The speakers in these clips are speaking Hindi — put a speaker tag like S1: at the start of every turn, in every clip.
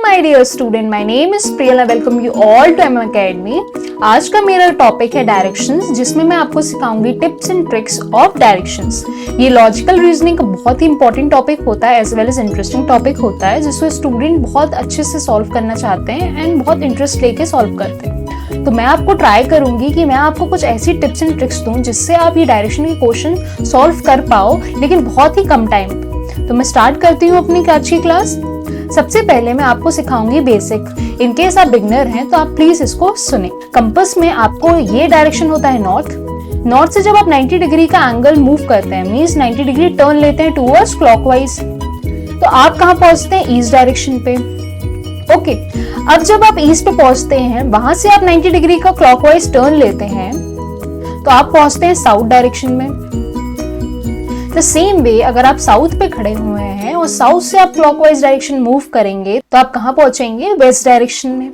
S1: my dear student, my name is Priyal. I welcome you all to MM Academy. आज का मेरा टॉपिक है डायरेक्शंस, जिसमें मैं आपको सिखाऊंगी tips and tricks of directions. ये लॉजिकल रीजनिंग का बहुत ही इंपॉर्टेंट टॉपिक होता है as well as interesting topic होता है, जिसको स्टूडेंट बहुत अच्छे से सॉल्व करना चाहते हैं एंड बहुत इंटरेस्ट लेके सॉल्व करते हैं। तो मैं आपको ट्राई करूंगी कि मैं आपको कुछ ऐसी टिप्स एंड ट्रिक्स दूं जिससे आप ये डायरेक्शन के क्वेश्चन सॉल्व कर पाओ, लेकिन बहुत ही कम टाइम पे। तो मैं स्टार्ट करती हूँ अपनी आज की क्लास। सबसे पहले मैं आपको सिखाऊंगी बेसिक। इन केस आप बिगनर हैं तो आप प्लीज इसको सुने। कंपास में आपको ये डायरेक्शन होता है नॉर्थ से जब आप 90 डिग्री का एंगल मूव करते हैं, मींस 90 डिग्री टर्न लेते हैं टुवर्ड्स क्लॉकवाइज, तो आप कहाँ पहुंचते हैं? ईस्ट डायरेक्शन पे। ओके, अब जब आप ईस्ट पे पहुंचते हैं, वहां से आप 90 डिग्री का क्लॉकवाइज टर्न लेते हैं तो आप पहुंचते हैं साउथ डायरेक्शन में। द सेम वे अगर आप साउथ पे खड़े हुए हैं और साउथ से आप क्लॉकवाइज डायरेक्शन मूव करेंगे तो आप कहां पहुंचेंगे? वेस्ट डायरेक्शन में।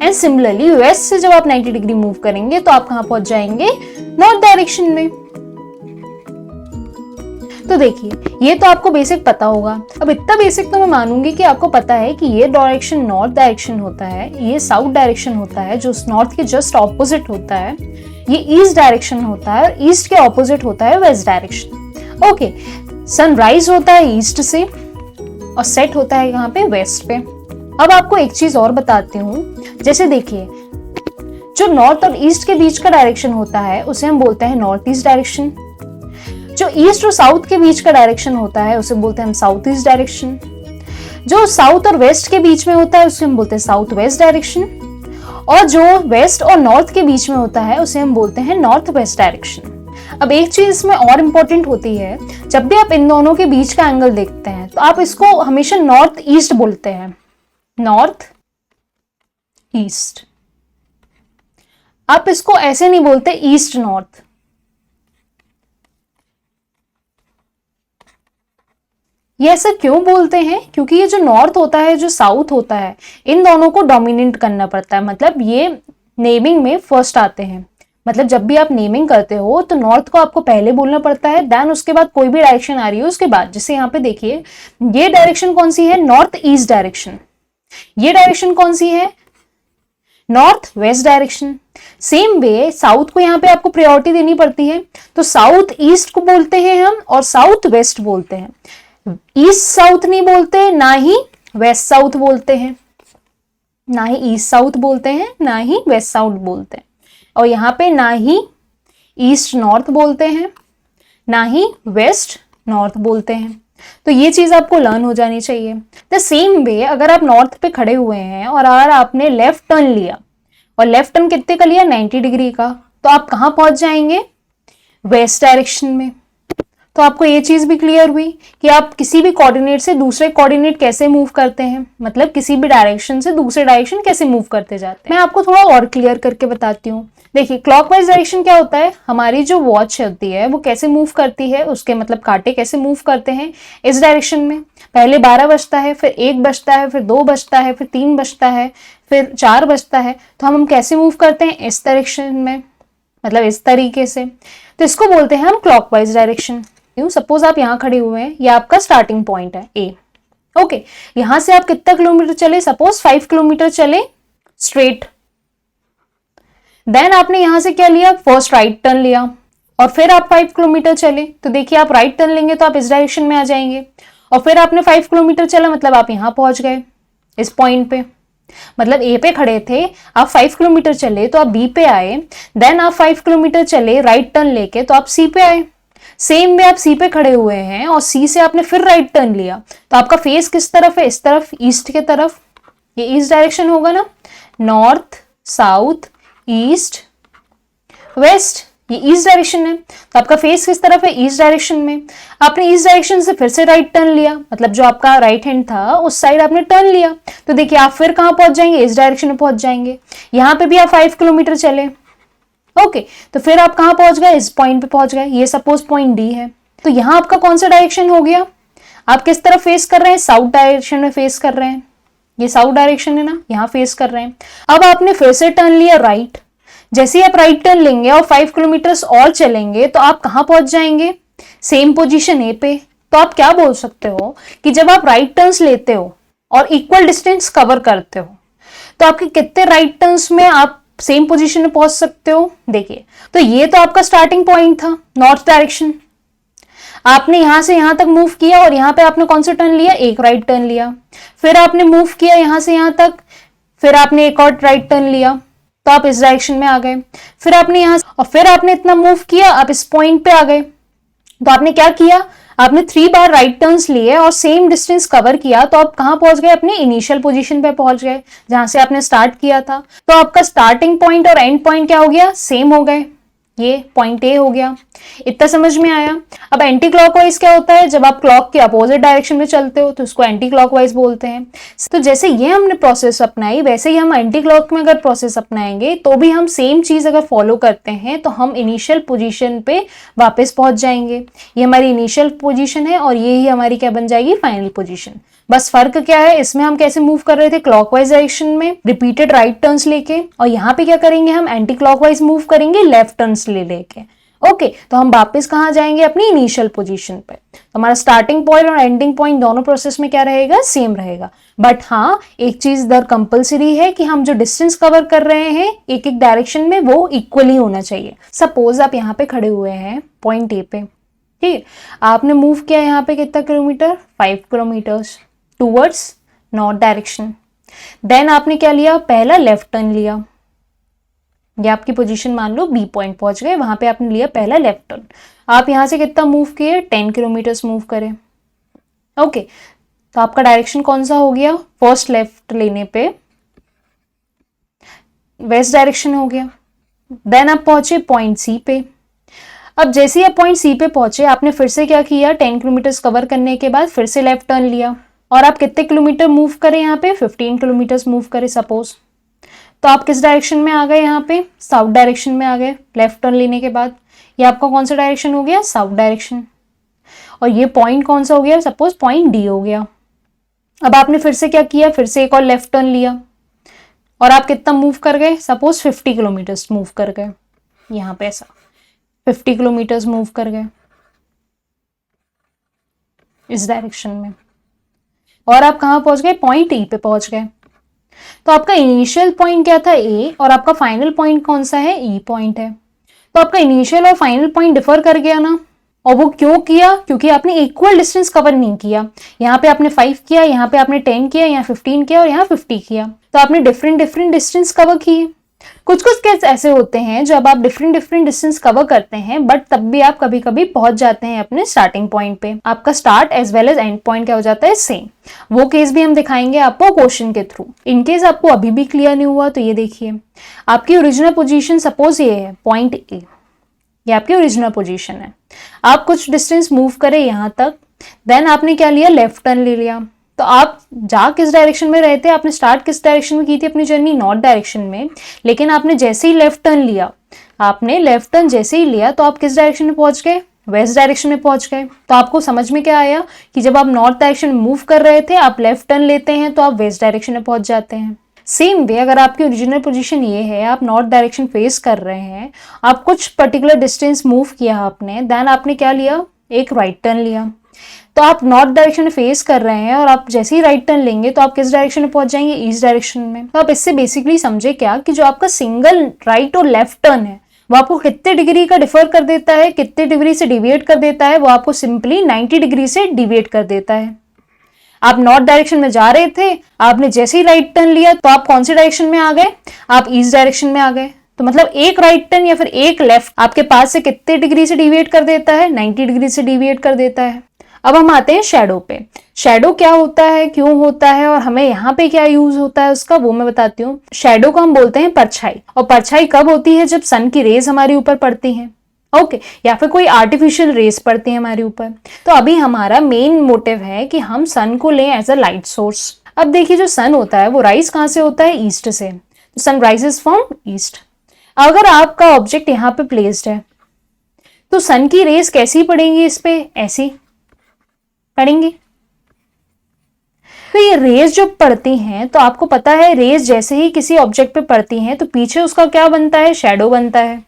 S1: एंड सिमिलरली वेस्ट से जब आप 90 डिग्री मूव करेंगे तो आप कहां पहुंच जाएंगे? नॉर्थ डायरेक्शन में। तो देखिए, ये तो आपको बेसिक पता होगा। अब इतना बेसिक तो मैं मानूंगी कि आपको पता है कि ये डायरेक्शन नॉर्थ डायरेक्शन होता है, ये साउथ डायरेक्शन होता है जो नॉर्थ के जस्ट ऑपोजिट होता है, ये ईस्ट डायरेक्शन होता है और ईस्ट के ऑपोजिट होता है वेस्ट डायरेक्शन। ओके, सनराइज होता है ईस्ट से और सेट होता है यहाँ पे वेस्ट पे। अब आपको एक चीज और बताती हूँ। जैसे देखिए, जो नॉर्थ और ईस्ट के बीच का डायरेक्शन होता है उसे हम बोलते हैं नॉर्थ ईस्ट डायरेक्शन। जो ईस्ट और साउथ के बीच का डायरेक्शन होता है उसे बोलते हैं हम साउथ ईस्ट डायरेक्शन। जो साउथ और वेस्ट के बीच में होता है उसे हम बोलते हैं साउथ वेस्ट डायरेक्शन। और जो वेस्ट और नॉर्थ के बीच में होता है उसे हम बोलते हैं नॉर्थ वेस्ट डायरेक्शन। अब एक चीज इसमें और इम्पोर्टेंट होती है, जब भी आप इन दोनों के बीच का एंगल देखते हैं तो आप इसको हमेशा नॉर्थ ईस्ट बोलते हैं, नॉर्थ ईस्ट। आप इसको ऐसे नहीं बोलते ईस्ट नॉर्थ। ये ऐसा क्यों बोलते हैं? क्योंकि ये जो नॉर्थ होता है, जो साउथ होता है, इन दोनों को डोमिनेट करना पड़ता है। मतलब ये नेमिंग में फर्स्ट आते हैं। मतलब जब भी आप नेमिंग करते हो तो नॉर्थ को आपको पहले बोलना पड़ता है, देन उसके बाद कोई भी डायरेक्शन आ रही है उसके बाद। जैसे यहाँ पे देखिए, ये डायरेक्शन कौन सी है? North east direction. ये डायरेक्शन कौन सी है? North west direction. Same way south को यहाँ पे आपको प्रायोरिटी देनी पड़ती है, तो साउथ ईस्ट को बोलते हैं हम और साउथ वेस्ट बोलते हैं। ईस्ट साउथ नहीं बोलते, ना ही वेस्ट साउथ बोलते हैं, ना ही ईस्ट साउथ बोलते हैं, ना ही वेस्ट साउथ बोलते हैं। और यहाँ पे ना ही ईस्ट नॉर्थ बोलते हैं, ना ही वेस्ट नॉर्थ बोलते हैं। तो ये चीज आपको लर्न हो जानी चाहिए। द सेम वे अगर आप नॉर्थ पे खड़े हुए हैं और अगर आपने लेफ्ट टर्न लिया, और लेफ्ट टर्न कितने का लिया? 90 डिग्री का, तो आप कहाँ पहुंच जाएंगे? वेस्ट डायरेक्शन में। तो आपको ये चीज भी क्लियर हुई कि आप किसी भी कोऑर्डिनेट से दूसरे कोऑर्डिनेट कैसे मूव करते हैं, मतलब किसी भी डायरेक्शन से दूसरे डायरेक्शन कैसे मूव करते जाते हैं। मैं आपको थोड़ा और क्लियर करके बताती हूँ। देखिए, क्लॉकवाइज डायरेक्शन क्या होता है? हमारी जो वॉच होती है वो कैसे मूव करती है, उसके मतलब कांटे कैसे मूव करते हैं इस डायरेक्शन में। पहले 12 बजता है, फिर 1 बजता है, फिर 2 बजता है, फिर 3 बजता है, फिर 4 बजता है। तो हम कैसे मूव करते हैं? इस डायरेक्शन में, मतलब इस तरीके से। तो इसको बोलते हैं हम क्लॉकवाइज डायरेक्शन। सपोज आप यहाँ खड़े हुए हैं, ये आपका स्टार्टिंग पॉइंट है ए। ओके, यहां से आप कितना किलोमीटर चले? सपोज 5 किलोमीटर चले स्ट्रेट। देन आपने यहां से क्या लिया? फर्स्ट राइट टर्न लिया और फिर आप 5 किलोमीटर चले। तो देखिए, आप राइट टर्न लेंगे तो आप इस डायरेक्शन में आ जाएंगे और फिर आपने 5 किलोमीटर चला, मतलब आप यहां पहुंच गए इस पॉइंट पे। मतलब ए पे खड़े थे, आप 5 किलोमीटर चले तो आप बी पे आए, देन आप 5 किलोमीटर चले राइट टर्न लेके तो आप सी पे आए। सेम वे आप सी पे खड़े हुए हैं और सी से आपने फिर राइट टर्न लिया, तो आपका फेस किस तरफ है? इस तरफ, ईस्ट के तरफ। ये ईस्ट डायरेक्शन होगा ना, नॉर्थ साउथ ईस्ट वेस्ट, ये ईस्ट डायरेक्शन है। तो आपका फेस किस तरफ है? ईस्ट डायरेक्शन में। आपने ईस्ट डायरेक्शन से फिर से राइट टर्न लिया, मतलब जो आपका राइट हैंड था उस साइड आपने टर्न लिया, तो देखिए आप फिर कहां पहुंच जाएंगे? इस डायरेक्शन में पहुंच जाएंगे। यहां पे भी आप 5 किलोमीटर चले। ओके, तो फिर आप कहां पहुंच गए? इस पॉइंट पे पहुंच गए। ये सपोज पॉइंट डी है। तो यहां आपका कौन सा डायरेक्शन हो गया? आप किस तरफ फेस कर रहे हैं? साउथ डायरेक्शन में फेस कर रहे हैं। ये साउथ डायरेक्शन है ना, यहां फेस कर रहे हैं। अब आपने फिर से टर्न लिया राइट। जैसे ही आप राइट टर्न लेंगे और 5 किलोमीटर और चलेंगे तो आप कहां पहुंच जाएंगे? सेम पोजीशन ए पे। तो आप क्या बोल सकते हो कि जब आप राइट टर्न्स लेते हो और इक्वल डिस्टेंस कवर करते हो, तो आपके कितने राइट टर्न्स में आप सेम पोजीशन में पहुंच सकते हो? देखिए, तो ये तो आपका स्टार्टिंग पॉइंट था, नॉर्थ डायरेक्शन। आपने यहां से यहां तक मूव किया और यहां पे आपने कौन सा टर्न लिया? एक राइट टर्न लिया। फिर आपने मूव किया यहां से यहां तक, फिर आपने एक और राइट टर्न लिया, तो आप इस डायरेक्शन में आ गए। फिर आपने यहां और फिर आपने इतना मूव किया, आप इस पॉइंट पे आ गए। तो आपने क्या किया? आपने 3 बार राइट टर्न्स लिए और सेम डिस्टेंस कवर किया, तो आप कहां पहुंच गए? अपने इनिशियल पोजीशन पे पहुंच गए, जहां से आपने स्टार्ट किया था। तो आपका स्टार्टिंग पॉइंट और एंड पॉइंट क्या हो गया? सेम हो गए। ये पॉइंट ए हो गया। इतना समझ में आया? अब एंटी क्लॉकवाइज क्या होता है? जब आप क्लॉक के अपोजिट डायरेक्शन में चलते हो तो उसको एंटी क्लॉकवाइज बोलते हैं। तो जैसे ये हमने प्रोसेस अपनाई, वैसे ही हम एंटी क्लॉक में अगर प्रोसेस अपनाएंगे तो भी हम सेम चीज अगर फॉलो करते हैं तो हम इनिशियल पोजीशन पे वापस पहुंच जाएंगे। ये हमारी इनिशियल पोजीशन है और ये ही हमारी क्या बन जाएगी? Final position. बस फर्क क्या है, इसमें हम कैसे मूव कर रहे थे? क्लॉकवाइज डायरेक्शन में रिपीटेड राइट टर्न्स लेके, और यहाँ पे क्या करेंगे? हम एंटी क्लॉकवाइज मूव करेंगे लेफ्ट टर्न्स ले लेके। ओके, तो हम वापस कहाँ जाएंगे? अपनी इनिशियल पोजीशन पे। तो हमारा स्टार्टिंग पॉइंट और एंडिंग पॉइंट दोनों प्रोसेस में क्या रहेगा? सेम रहेगा। बट हाँ, एक चीज इधर कंपलसरी है कि हम जो डिस्टेंस कवर कर रहे हैं एक एक डायरेक्शन में, वो इक्वली होना चाहिए। सपोज आप यहाँ पे खड़े हुए हैं पॉइंट ए पे, ठीक है, आपने मूव किया यहाँ पे कितना kilometre? 5 kilometres towards north direction. Then आपने क्या लिया? पहला लेफ्ट टर्न लिया। ये आपकी पोजीशन मान लो बी पॉइंट पहुंच गए, वहां पे आपने लिया पहला लेफ्ट टर्न। आप यहां से कितना मूव किए? 10 किलोमीटर्स मूव करें। ओके, तो आपका डायरेक्शन कौन सा हो गया? फर्स्ट लेफ्ट लेने पे वेस्ट डायरेक्शन हो गया। देन आप पहुंचे पॉइंट सी पे। अब जैसे ही आप पॉइंट सी पे पहुंचे, आपने फिर से क्या किया? 10 किलोमीटर्स कवर करने के बाद फिर से लेफ्ट टर्न लिया, और आप कितने किलोमीटर मूव करें? यहाँ पे 15 किलोमीटर्स मूव करें सपोज। तो आप किस डायरेक्शन में आ गए? यहाँ पे साउथ डायरेक्शन में आ गए लेफ्ट टर्न लेने के बाद। ये आपका कौन सा डायरेक्शन हो गया? South direction. और ये पॉइंट कौन सा हो गया? सपोज पॉइंट डी हो गया। अब आपने फिर से क्या किया? फिर से एक और लेफ्ट टर्न लिया, और आप कितना मूव कर गए? सपोज 50 किलोमीटर्स मूव कर गए। यहाँ पे ऐसा 50 किलोमीटर्स मूव कर गए इस डायरेक्शन में, और आप कहाँ पहुंच गए? पॉइंट ई पे पहुंच गए। तो आपका इनिशियल पॉइंट क्या था? ए, और आपका फाइनल पॉइंट कौन सा है? ई पॉइंट है। तो आपका इनिशियल और फाइनल पॉइंट डिफर कर गया ना, और वो क्यों किया? क्योंकि आपने इक्वल डिस्टेंस कवर नहीं किया। यहाँ पे आपने 5 किया, यहाँ पे आपने 10 किया, यहाँ 15 किया और यहाँ 50 किया, तो आपने डिफरेंट डिफरेंट डिस्टेंस कवर किए। कुछ कुछ केस ऐसे होते हैं जब आप डिफरेंट डिफरेंट डिस्टेंस कवर करते हैं, बट तब भी आप कभी कभी पहुंच जाते हैं अपने स्टार्टिंग पॉइंट पे। आपका start as well as end point क्या हो जाता है? सेम। वो केस भी हम दिखाएंगे आपको क्वेश्चन के थ्रू। इनकेस आपको अभी भी क्लियर नहीं हुआ तो ये देखिए, आपकी ओरिजिनल पोजीशन सपोज ये है पॉइंट ए, ये आपकी ओरिजिनल पोजीशन है। आप कुछ डिस्टेंस मूव करें यहाँ तक, देन आपने क्या लिया? लेफ्ट टर्न ले लिया। तो आप जा किस डायरेक्शन में रहे थे? आपने स्टार्ट किस डायरेक्शन में की थी अपनी जर्नी? नॉर्थ डायरेक्शन में। लेकिन आपने जैसे ही लेफ्ट टर्न लिया, आपने लेफ्ट टर्न जैसे ही लिया तो आप किस डायरेक्शन में पहुंच गए? वेस्ट डायरेक्शन में पहुंच गए। तो आपको समझ में क्या आया कि जब आप नॉर्थ डायरेक्शन में मूव कर रहे थे, आप लेफ्ट टर्न लेते हैं तो आप वेस्ट डायरेक्शन में पहुंच जाते हैं। सेम वे अगर आपकी ओरिजिनल पोजीशन ये है, आप नॉर्थ डायरेक्शन फेस कर रहे हैं, आप कुछ पर्टिकुलर डिस्टेंस मूव किया आपने, देन आपने क्या लिया? एक राइट टर्न लिया। तो आप नॉर्थ डायरेक्शन में फेस कर रहे हैं और आप जैसे ही राइट टर्न लेंगे तो आप किस डायरेक्शन में पहुंच जाएंगे? ईस्ट डायरेक्शन में। तो आप इससे बेसिकली समझे क्या कि जो आपका सिंगल राइट और लेफ्ट टर्न है वो आपको कितने डिग्री का डिफर कर देता है, कितने डिग्री से डिविएट कर देता है? वो आपको सिंपली 90 डिग्री से डिविएट कर देता है। आप नॉर्थ डायरेक्शन में जा रहे थे, आपने जैसे ही राइट टर्न लिया तो आप कौन से डायरेक्शन में आ गए? आप ईस्ट डायरेक्शन में आ गए। तो मतलब एक राइट टर्न या फिर एक लेफ्ट आपके पास से कितने डिग्री से डिविएट कर देता है? 90 डिग्री से डिविएट कर देता है। अब हम आते हैं शैडो पे। शैडो क्या होता है, क्यों होता है और हमें यहाँ पे क्या यूज होता है उसका, वो मैं बताती हूँ। शैडो को हम बोलते हैं परछाई, और परछाई कब होती है? जब सन की रेज हमारे ऊपर पड़ती हैं, ओके, या फिर कोई आर्टिफिशियल रेस पड़ती है हमारे ऊपर। तो अभी हमारा मेन मोटिव है कि हम सन को लें एज अ लाइट सोर्स। अब देखिए, जो सन होता है वो राइज कहाँ से होता है? ईस्ट से। Sun rises from east. अगर आपका ऑब्जेक्ट यहाँ पे प्लेस्ड है तो सन की रेस कैसी पड़ेंगी इस पे? ऐसी पड़ेंगी। तो ये रेज जो पड़ती हैं, तो आपको पता है रेज जैसे ही किसी ऑब्जेक्ट पे पड़ती हैं तो पीछे उसका क्या बनता है? शैडो बनता है,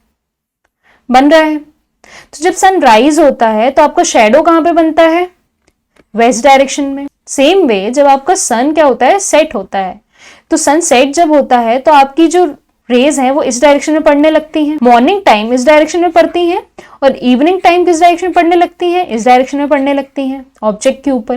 S1: बन रहा है। तो जब सन राइज होता है तो आपका शैडो कहां पे बनता है? वेस्ट डायरेक्शन में। सेम वे जब आपका सन क्या होता है, सेट होता है, तो सन सेट जब होता है तो आपकी जो रेज हैं वो इस डायरेक्शन में पड़ने लगती हैं। मॉर्निंग टाइम इस डायरेक्शन में पड़ती हैं और इवनिंग टाइम किस डायरेक्शन में पड़ने लगती हैं, इस डायरेक्शन में पड़ने लगती हैं ऑब्जेक्ट के ऊपर।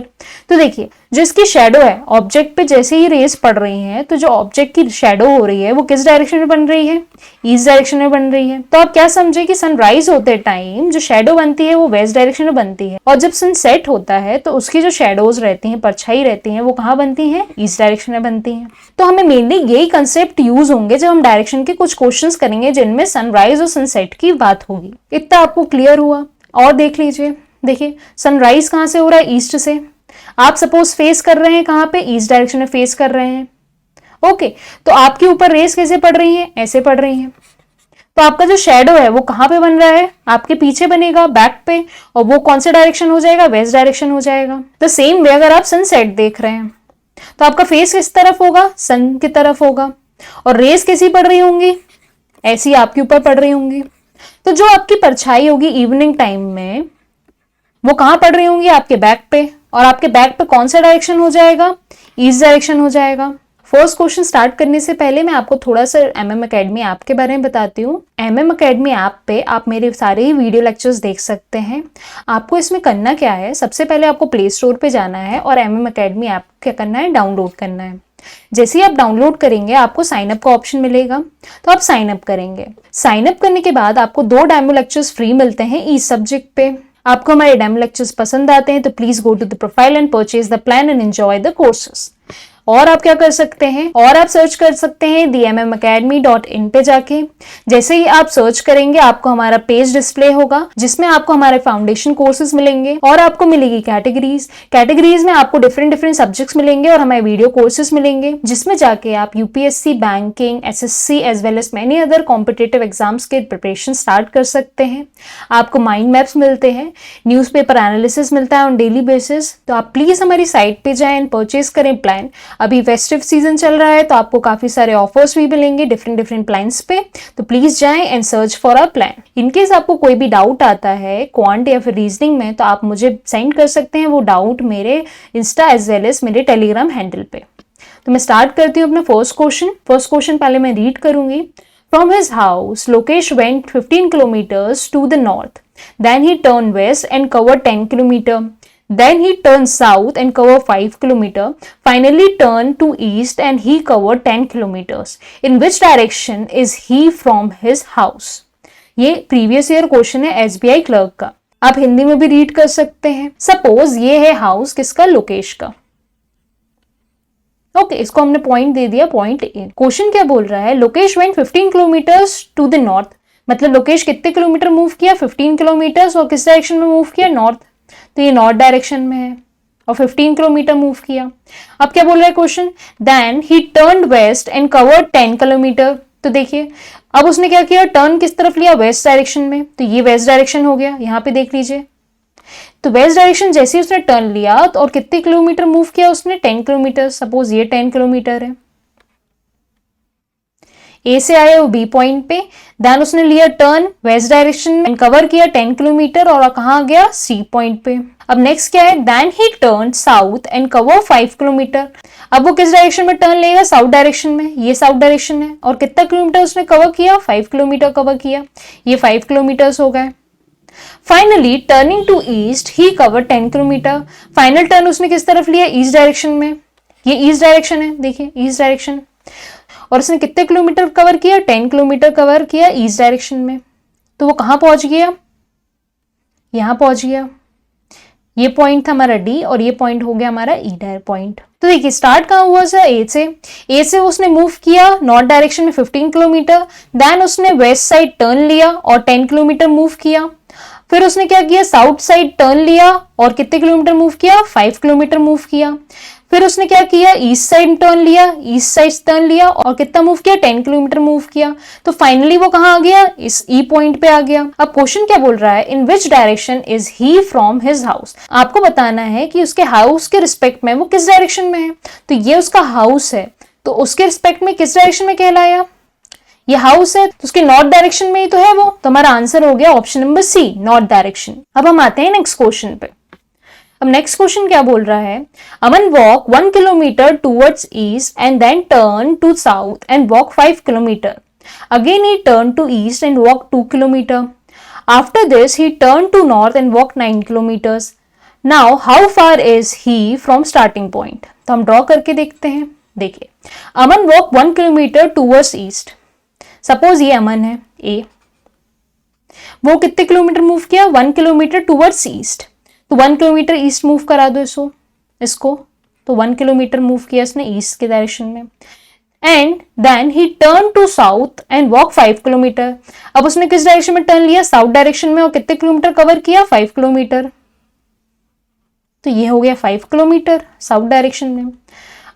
S1: तो देखिए जो इसकी शेडो है ऑब्जेक्ट पे, जैसे ही रेज पड़ रही हैं तो जो ऑब्जेक्ट की शेडो हो रही है वो किस डायरेक्शन में बन रही है, ईस्ट डायरेक्शन में बन रही है। तो आप क्या समझे कि सनराइज होते टाइम जो शेडो बनती है वो वेस्ट डायरेक्शन में बनती है, और जब सन सेट होता है तो उसकी जो शेडोज रहती हैं, परछाई रहती हैं, वो कहाँ बनती हैं, ईस्ट डायरेक्शन में बनती हैं। तो हमें मेनली यही कंसेप्ट यूज होंगे जब हम डायरेक्शन के कुछ क्वेश्चंस करेंगे जिनमें सनराइज और सनसेट की बात होगी। इतना आपको क्लियर हुआ? और देख लीजिए, देखिए सनराइज कहाँ से हो रहा है, ईस्ट से। आप सपोज फेस कर रहे हैं कहाँ पे, ईस्ट डायरेक्शन में फेस कर रहे हैं। ओके, तो आपके ऊपर रेस कैसे पड़ रही है, ऐसे पड़ रही है। तो आपका जो शेडो है वो कहाँ पे बन रहा है, आपके पीछे बनेगा, बैक पे, और वो कौन सा डायरेक्शन हो जाएगा, वेस्ट डायरेक्शन हो जाएगा। तो सेम वे अगर आप सनसेट देख रहे हैं तो आपका फेस किस तरफ होगा, सन की तरफ होगा, और रेस कैसी पड़ रही होंगी, ऐसी आपके ऊपर पड़ रही होंगी। तो जो आपकी परछाई होगी इवनिंग टाइम में वो कहाँ पड़ रही होंगी, आपके बैक पे, और आपके बैक पे कौन सा डायरेक्शन हो जाएगा, ईस्ट डायरेक्शन हो जाएगा। फर्स्ट क्वेश्चन स्टार्ट करने से पहले मैं आपको थोड़ा सा MM अकेडमी ऐप के बारे में बताती हूँ। MM अकेडमी ऐप पे आप मेरे सारे ही वीडियो लेक्चर्स देख सकते हैं। आपको इसमें करना क्या है, सबसे पहले आपको प्ले स्टोर पे जाना है और MM अकेडमी ऐप क्या करना है, डाउनलोड करना है। जैसे ही आप डाउनलोड करेंगे आपको साइन अप का ऑप्शन मिलेगा, तो आप साइन अप करेंगे। साइन अप करने के बाद आपको 2 डेमो लेक्चर्स फ्री मिलते हैं ईच सब्जेक्ट पे। आपको हमारे डेमो लेक्चर्स पसंद आते हैं तो please go to the profile and purchase the plan and enjoy the courses. और आप क्या कर सकते हैं, और आप सर्च कर सकते हैं themmacademy.in पे जाके। जैसे ही आप सर्च करेंगे आपको हमारा पेज डिस्प्ले होगा जिसमें आपको हमारे फाउंडेशन कोर्सेज मिलेंगे और आपको मिलेगी कैटेगरीज में आपको डिफरेंट सब्जेक्ट्स मिलेंगे और हमारे वीडियो कोर्सेज मिलेंगे जिसमें जाके आप UPSC, banking, SSC as well as many other competitive exams के प्रिपरेशन स्टार्ट कर सकते हैं। आपको माइंड मैप्स मिलते हैं, न्यूज़पेपर एनालिसिस मिलता है ऑन डेली बेसिस। तो आप प्लीज हमारी साइट पे जाएं एंड परचेज करें प्लान। अभी फेस्टिव सीजन चल रहा है तो आपको काफी सारे ऑफर्स भी मिलेंगे डिफरेंट प्लान्स पे, तो प्लीज जाएं and search for a plan. In case आपको कोई भी डाउट आता है क्वांट या फिर रीजनिंग में तो आप मुझे सेंड कर सकते हैं वो डाउट मेरे इंस्टा एज वेल एज मेरे टेलीग्राम हैंडल पे। तो मैं स्टार्ट करती हूँ अपना फर्स्ट क्वेश्चन पहले मैं रीड करूंगी। From his house Lokesh went 15 kilometers to the north, then he turned west and covered 10 kilometers. Then he turned south and covered 5 kilometers. Finally turned to east and he covered 10 kilometers. In which direction is he from his house? ये प्रीवियस ईयर क्वेश्चन है SBI क्लर्क का। आप हिंदी में भी रीड कर सकते हैं। सपोज ये है हाउस किसका, लोकेश का। ओके, इसको हमने पॉइंट दे दिया, पॉइंट ए। क्वेश्चन क्या बोल रहा है, Lokesh went 15 kilometers to the north, मतलब लोकेश कितने किलोमीटर मूव किया, 15 kilometers, और किस डायरेक्शन में मूव किया, नॉर्थ। तो ये नॉर्थ डायरेक्शन में है और 15 किलोमीटर मूव किया। अब क्या बोल रहा है question, then he turned west and covered 10 kilometre. तो देखिए अब उसने क्या किया, टर्न किस तरफ लिया, वेस्ट डायरेक्शन में, तो ये वेस्ट डायरेक्शन हो गया। यहाँ पे देख लीजिए, तो वेस्ट डायरेक्शन जैसे ही उसने टर्न लिया तो और कितने किलोमीटर मूव किया उसने, 10 किलोमीटर। सपोज ये 10 किलोमीटर है, ए से आए वो बी पॉइंट पे, देन उसने लिया turn west direction and cover किया 10 किलोमीटर और कहाँ गया, सी पॉइंट पे। अब नेक्स्ट क्या है, then he turn south and cover 5 kilometre. अब वो किस डायरेक्शन में टर्न लेगा, साउथ डायरेक्शन में, ये साउथ डायरेक्शन है, और कितना किलोमीटर उसने कवर किया, 5 किलोमीटर कवर किया, ये 5 किलोमीटर हो गए। Finally turning to east he cover 10 kilometre. Final turn उसने किस तरफ लिया, ईस्ट डायरेक्शन में, ये ईस्ट डायरेक्शन है, देखिए ईस्ट डायरेक्शन, और उसने कितने किलोमीटर कवर किया, 10 किलोमीटर कवर किया ईस्ट डायरेक्शन में। तो वो कहां पहुंच गया, यहां पहुंच गया। ये पॉइंट था हमारा डी और ये पॉइंट हो गया हमारा ई पॉइंट। तो देखिए स्टार्ट कहां हुआ था, ए से उसने मूव किया नॉर्थ डायरेक्शन में 15 किलोमीटर, देन उसने वेस्ट साइड टर्न लिया और 10 किलोमीटर मूव किया। फिर उसने क्या किया, साउथ साइड टर्न लिया और कितने किलोमीटर मूव किया, 5 किलोमीटर मूव किया। फिर उसने क्या किया, ईस्ट साइड टर्न लिया, ईस्ट साइड टर्न लिया और कितना मूव किया, 10 किलोमीटर मूव किया। तो फाइनली वो कहाँ आ गया, इस ई पॉइंट पे आ गया। अब क्वेश्चन क्या बोल रहा है, in which direction is he from his house. आपको बताना है कि उसके हाउस के रिस्पेक्ट में वो किस डायरेक्शन में है। तो ये उसका हाउस है तो उसके रिस्पेक्ट में किस डायरेक्शन में कहलाया, ये हाउस है तो उसके नॉर्थ डायरेक्शन में ही तो है वो। तो हमारा आंसर हो गया option number C, north direction. अब हम आते हैं नेक्स्ट क्वेश्चन पे। अब नेक्स्ट क्वेश्चन क्या बोल रहा है, Aman walk 1 kilometre towards east and then turn to south and walk 5 kilometre. Again he turn to east and walk 2 kilometre. After this he turn to north and walk 9 kilometres. Now how far is he from starting point. तो हम ड्रॉ करके देखते हैं. देखिए, Aman walk 1 kilometre towards east. Suppose ये अमन है ए, वो कितने किलोमीटर मूव किया, 1 किलोमीटर टूवर्ड्स ईस्ट. तो 1 किलोमीटर ईस्ट मूव करा दो इसको. तो 1 किलोमीटर मूव किया इसने ईस्ट के डायरेक्शन में. And then he turn to south and walk 5 kilometre. अब उसने किस डायरेक्शन में टर्न लिया, साउथ डायरेक्शन में, और कितने किलोमीटर कवर किया, 5 किलोमीटर. तो ये हो गया 5 किलोमीटर साउथ डायरेक्शन में.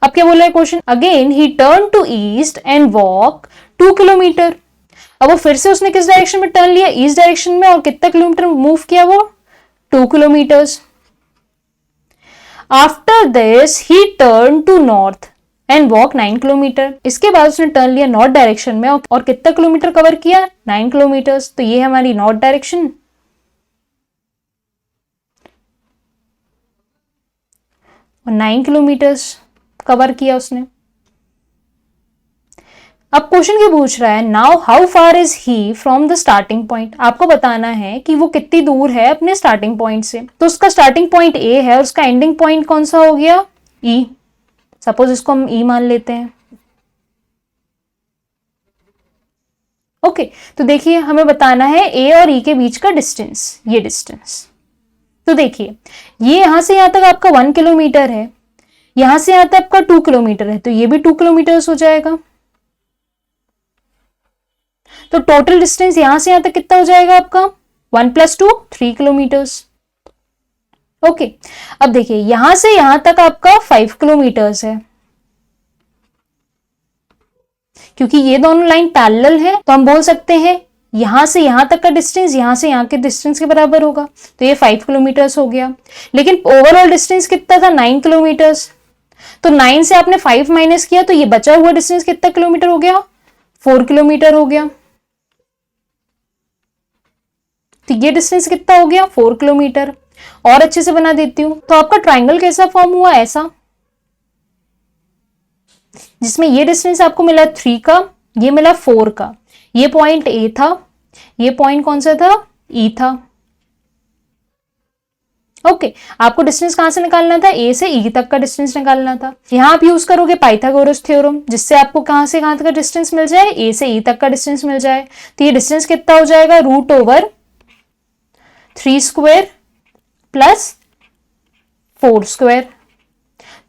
S1: अब क्या बोल रहा है question, again he turn to east and walk 2 kilometre. अब वो फिर से उसने किस डायरेक्शन में टर्न लिया, ईस्ट डायरेक्शन में, और कितना किलोमीटर मूव किया वो, 2 kilometres. After this he turn to north and walk 9 kilometre. इसके बाद उसने टर्न लिया नॉर्थ डायरेक्शन में, और कितना किलोमीटर कवर किया, 9 किलोमीटर्स. तो ये हमारी नॉर्थ डायरेक्शन. और 9 किलोमीटर्स कवर किया उसने. अब क्वेश्चन क्या पूछ रहा है, now how far is he from the starting point. आपको बताना है कि वो कितनी दूर है अपने स्टार्टिंग पॉइंट से. तो उसका स्टार्टिंग पॉइंट ए है और उसका एंडिंग पॉइंट कौन सा हो गया, ई. सपोज इसको हम ई मान लेते हैं. ओके, तो देखिए हमें बताना है ए और ई के बीच का डिस्टेंस, ये डिस्टेंस. तो देखिए, ये यहां से यहां तक आपका 1 किलोमीटर है, यहां से यहां तक आपका 2 किलोमीटर है, तो ये भी 2 किलोमीटर हो जाएगा. तो टोटल डिस्टेंस यहां से यहां तक कितना हो जाएगा आपका, 1 + 2 3 किलोमीटर्स. ओके, अब देखिए यहां से यहां तक आपका 5 किलोमीटर्स है. क्योंकि ये दोनों लाइन पैरेलल है, तो हम बोल सकते हैं यहां से यहां तक का डिस्टेंस यहां से यहां के डिस्टेंस के बराबर होगा. तो ये 5 किलोमीटर्स हो गया. लेकिन ओवरऑल डिस्टेंस कितना था, 9 किलोमीटर्स. तो 9 से आपने 5 माइनस किया, तो ये बचा हुआ डिस्टेंस कितना किलोमीटर हो गया, 4 किलोमीटर हो गया. तो ये डिस्टेंस कितना हो गया, 4 किलोमीटर. और अच्छे से बना देती हूं. तो आपका ट्राइंगल कैसा फॉर्म हुआ, ऐसा, जिसमें ये डिस्टेंस आपको मिला 3 का, ये मिला 4 का. ये पॉइंट ए था, ये पॉइंट कौन सा था, ई था. ओके, आपको डिस्टेंस कहां से निकालना था, ए से ई तक का डिस्टेंस निकालना था. यहां आप यूज करोगे पाइथागोरस थ्योरम, जिससे आपको कहां से कहां तक का डिस्टेंस मिल जाए, ए से ई तक का डिस्टेंस मिल जाए. तो ये डिस्टेंस कितना हो जाएगा, √3² + 4².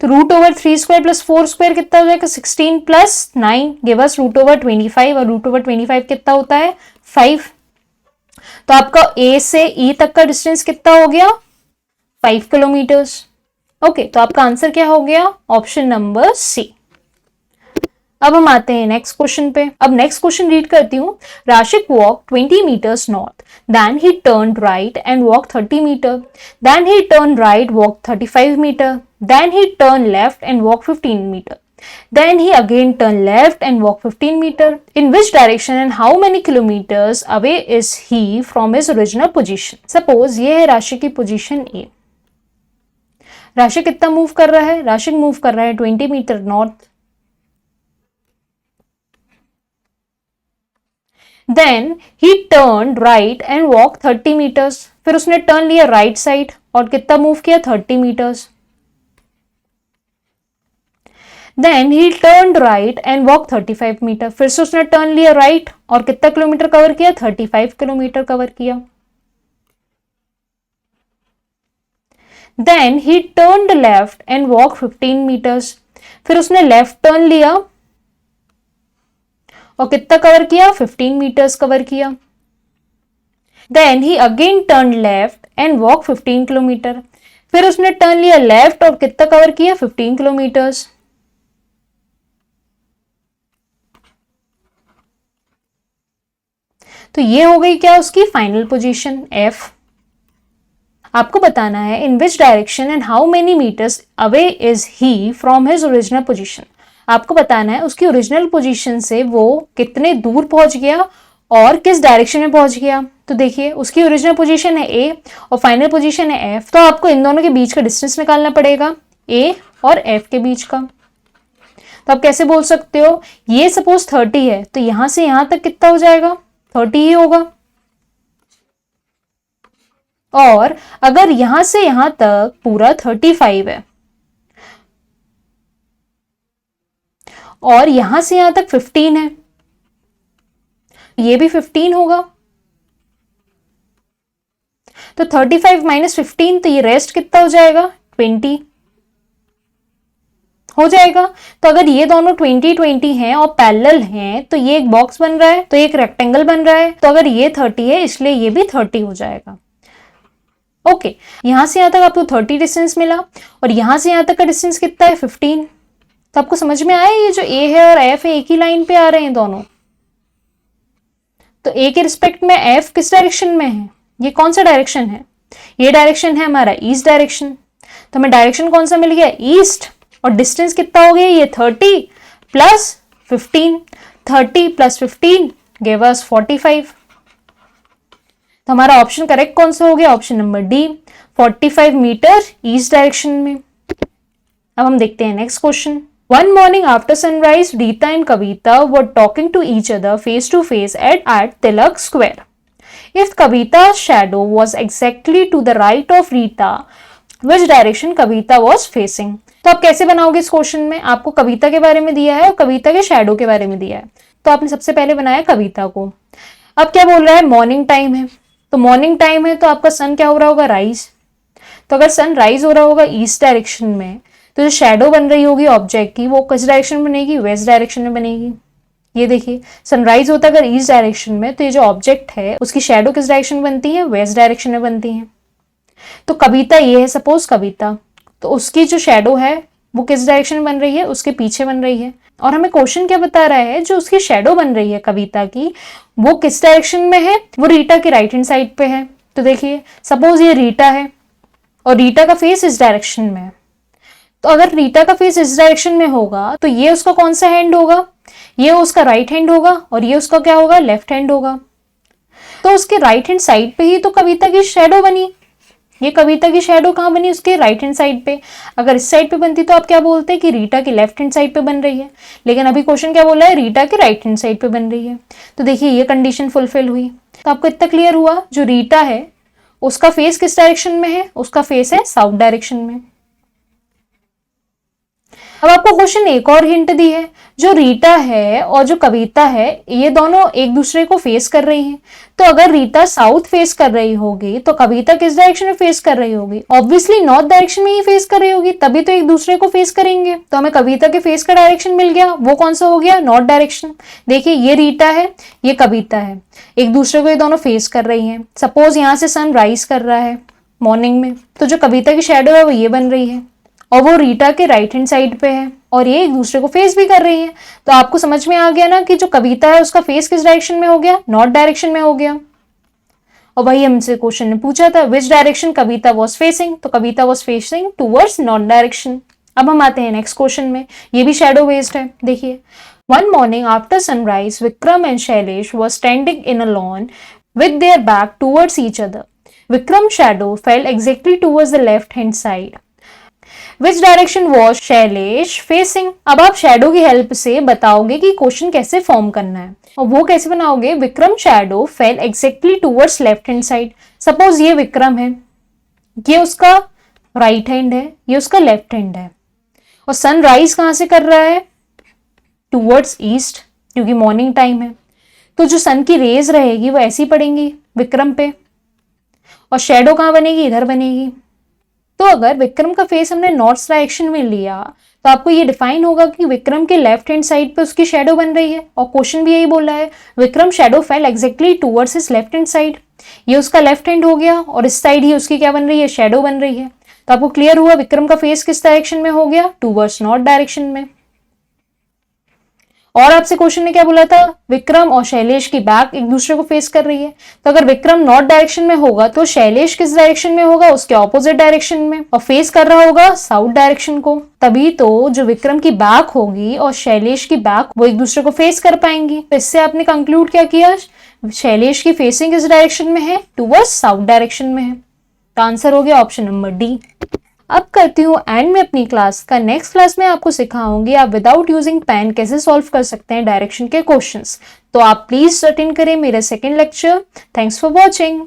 S1: तो √3² + 4² कितना हो जाएगा, 16 + 9 गिव अस √25. और √25 कितना होता है, 5. तो आपका ए से ई तक का डिस्टेंस कितना हो गया, 5 किलोमीटर्स. ओके, तो आपका आंसर क्या हो गया, ऑप्शन नंबर सी. अब हम आते हैं नेक्स्ट क्वेश्चन पे. अब नेक्स्ट क्वेश्चन रीड करती हूँ. Rashik walk 20 metres north, then he turn right and walk 30 metre. Then he turn right, walk 35 metre. Then he turn left and walk 15 metre. Then he again turn left and walk 15 meter. In which direction and how many kilometers away is he from his original position? Suppose ये है राशि की पोजीशन A. राशि कितना मूव कर रहा है, राशि मूव कर रहा है 20 metre north. Then he turned right and walked 30 meters. फिर उसने टर्न लिया राइट साइड और कितना मूव किया, 30 meters. Then he turned right and walked 35 meter. फिर से उसने टर्न लिया राइट और कितना किलोमीटर कवर किया, 35 किलोमीटर कवर किया. Then he turned left and walked 15 meters. फिर उसने लेफ्ट टर्न लिया और कितना कवर किया, 15 meters कवर किया. Then he again turned left and walked 15 kilometer. फिर उसने टर्न लिया लेफ्ट और कितना कवर किया, 15 किलोमीटर्स. तो ये हो गई क्या उसकी फाइनल पोजीशन F. आपको बताना है in which direction and how many metres away is he from his original position. आपको बताना है उसकी ओरिजिनल पोजीशन से वो कितने दूर पहुंच गया और किस डायरेक्शन में पहुंच गया. तो देखिए उसकी ओरिजिनल पोजीशन है ए और फाइनल पोजीशन है एफ, तो आपको इन दोनों के बीच का डिस्टेंस निकालना पड़ेगा ए और एफ के बीच का। तो आप कैसे बोल सकते हो, ये सपोज 30 है तो यहां से यहां तक कितना हो जाएगा, 30 ही होगा। और अगर यहां से यहां तक पूरा 35 है और यहां से यहां तक 15 है, ये भी 15 होगा। तो 35 माइनस 15, तो ये रेस्ट कितना हो जाएगा, 20 हो जाएगा। तो अगर ये दोनों 20-20 हैं और पैरेलल हैं तो ये एक बॉक्स बन रहा है, तो एक रेक्टेंगल बन रहा है। तो अगर ये 30 है इसलिए ये भी 30 हो जाएगा। ओके, यहां से यहां तक आपको 30 डिस्टेंस मिला और यहां से यहां तक का डिस्टेंस कितना है, 15। तो आपको समझ में आया ये जो ए है और एफ है एक ही लाइन पे आ रहे हैं दोनों। तो ए के रिस्पेक्ट में एफ किस डायरेक्शन में है, ये कौन सा डायरेक्शन है, ये डायरेक्शन है हमारा ईस्ट डायरेक्शन। तो हमें डायरेक्शन कौन सा मिल गया, ईस्ट। और डिस्टेंस कितना हो गया, ये 30 प्लस 15, 30 प्लस 15 गिव अस 45। तो हमारा ऑप्शन करेक्ट कौन सा हो गया, option number D, 45 metre east direction में। अब हम देखते हैं next question. One morning after sunrise, Rita and Kavita were talking to each other face to face at Tilak Square. If Kavita's shadow was exactly to the right of Rita, which direction Kavita was facing? तो आप कैसे बनाओगे इस क्वेश्चन में, आपको कविता के बारे में दिया है और कविता के शैडो के बारे में दिया है। तो आपने सबसे पहले बनाया कविता को। अब क्या बोल रहा है, मॉर्निंग टाइम है, तो मॉर्निंग टाइम है तो आपका सन क्या हो रहा होगा, राइज। तो अगर सन राइज हो रहा होगा ईस्ट डायरेक्शन में, तो जो शैडो बन रही होगी ऑब्जेक्ट की वो किस डायरेक्शन में बनेगी, वेस्ट डायरेक्शन में बनेगी। ये देखिए सनराइज होता है अगर ईस्ट डायरेक्शन में, तो ये जो ऑब्जेक्ट है उसकी शैडो किस डायरेक्शन में बनती है, वेस्ट डायरेक्शन में बनती है। तो कविता ये है सपोज कविता, तो उसकी जो शैडो है वो किस डायरेक्शन में बन रही है, उसके पीछे बन रही है। और हमें क्वेश्चन क्या बता रहा है, जो उसकी शैडो बन रही है कविता की वो किस डायरेक्शन में है, वो रीटा की राइट हैंड साइड पे है। तो देखिए सपोज ये रीटा है और रीटा का फेस इस डायरेक्शन में है, तो अगर रीटा का फेस इस डायरेक्शन में होगा तो ये उसका कौन सा हैंड होगा, ये उसका राइट हैंड होगा और ये उसका क्या होगा, लेफ्ट हैंड होगा। तो उसके राइट हैंड साइड पे ही तो कविता की शैडो बनी। ये कविता की शैडो कहाँ बनी, उसके राइट हैंड साइड पे। अगर इस साइड पे बनती तो आप क्या बोलते कि रीटा की लेफ्ट हैंड साइड पे बन रही है, लेकिन अभी क्वेश्चन क्या बोला है, रीटा के राइट हैंड साइड पे बन रही है। तो देखिए ये कंडीशन फुलफिल हुई। तो आपको इतना क्लियर हुआ, जो रीटा है उसका फेस किस डायरेक्शन में है, उसका फेस है साउथ डायरेक्शन में। अब आपको क्वेश्चन एक और हिंट दी है, जो रीटा है और जो कविता है ये दोनों एक दूसरे को फेस कर रही हैं। तो अगर रीटा साउथ फेस कर रही होगी तो कविता किस डायरेक्शन में फेस कर रही होगी, ऑब्वियसली नॉर्थ डायरेक्शन में ही फेस कर रही होगी, तभी तो एक दूसरे को फेस करेंगे। तो हमें कविता के फेस का डायरेक्शन मिल गया, वो कौन सा हो गया, नॉर्थ डायरेक्शन। देखिए ये रीटा है ये कविता है, एक दूसरे को ये दोनों फेस कर रही हैं। सपोज यहाँ से सन राइज कर रहा है मॉर्निंग में, तो जो कविता की शैडो है वो ये बन रही है और वो रीटा के राइट हैंड साइड पे है और ये एक दूसरे को फेस भी कर रही है। तो आपको समझ में आ गया ना कि जो कविता है उसका फेस किस डायरेक्शन में हो गया, नॉर्थ डायरेक्शन में हो गया। और वही हमसे क्वेश्चन ने पूछा था, which direction Kavita was facing, तो Kavita was facing towards north direction. अब हम आते हैं नेक्स्ट क्वेश्चन में, ये भी शैडो बेस्ड है। देखिए, one morning after sunrise Vikram and Shailesh were standing in a lawn with their back towards each other. Vikram's shadow fell exactly towards the left hand side. Which direction was Shailesh facing? अब आप शैडो की हेल्प से बताओगे कि क्वेश्चन कैसे फॉर्म करना है, और वो कैसे बनाओगे, Vikram shadow fail exactly towards left hand side. Suppose ये विक्रम है, ये उसका राइट हैंड है, ये उसका लेफ्ट हैंड है, और सनराइज कहां से कर रहा है, टूवर्ड्स ईस्ट, क्योंकि मॉर्निंग टाइम है। तो जो सन की रेज रहेगी वो ऐसी पड़ेंगी विक्रम पे, और शेडो कहां बनेगी, इधर बनेगी। तो अगर विक्रम का फेस हमने नॉर्थ डायरेक्शन में लिया तो आपको ये डिफाइन होगा कि विक्रम के लेफ्ट हैंड साइड पे उसकी शेडो बन रही है, और क्वेश्चन भी यही बोला है, Vikram shadow fail exactly towards his left hand side. ये उसका लेफ्ट हैंड हो गया और इस साइड ही उसकी क्या बन रही है, शेडो बन रही है। तो आपको क्लियर हुआ विक्रम का फेस किस डायरेक्शन में हो गया, टूवर्ड्स नॉर्थ डायरेक्शन में। और आपसे क्वेश्चन ने क्या बोला था, विक्रम और शैलेश की बैक एक दूसरे को फेस कर रही है। तो अगर विक्रम नॉर्थ डायरेक्शन में होगा तो शैलेश किस डायरेक्शन में होगा, उसके ऑपोजिट डायरेक्शन में, और फेस कर रहा होगा साउथ डायरेक्शन को। तभी तो जो विक्रम की बैक होगी और शैलेश की बैक वो एक दूसरे को फेस कर पाएंगी। तो इससे आपने कंक्लूड क्या किया, शैलेश की फेसिंग इस डायरेक्शन में है, टूवर्ड्स साउथ डायरेक्शन में है। तो आंसर हो गया ऑप्शन नंबर डी। अब करती हूँ एंड में अपनी क्लास का। नेक्स्ट क्लास में आपको सिखाऊंगी आप विदाउट यूजिंग पेन कैसे सॉल्व कर सकते हैं डायरेक्शन के क्वेश्चंस। तो आप प्लीज अटेंड करें मेरा second lecture. Thanks for watching.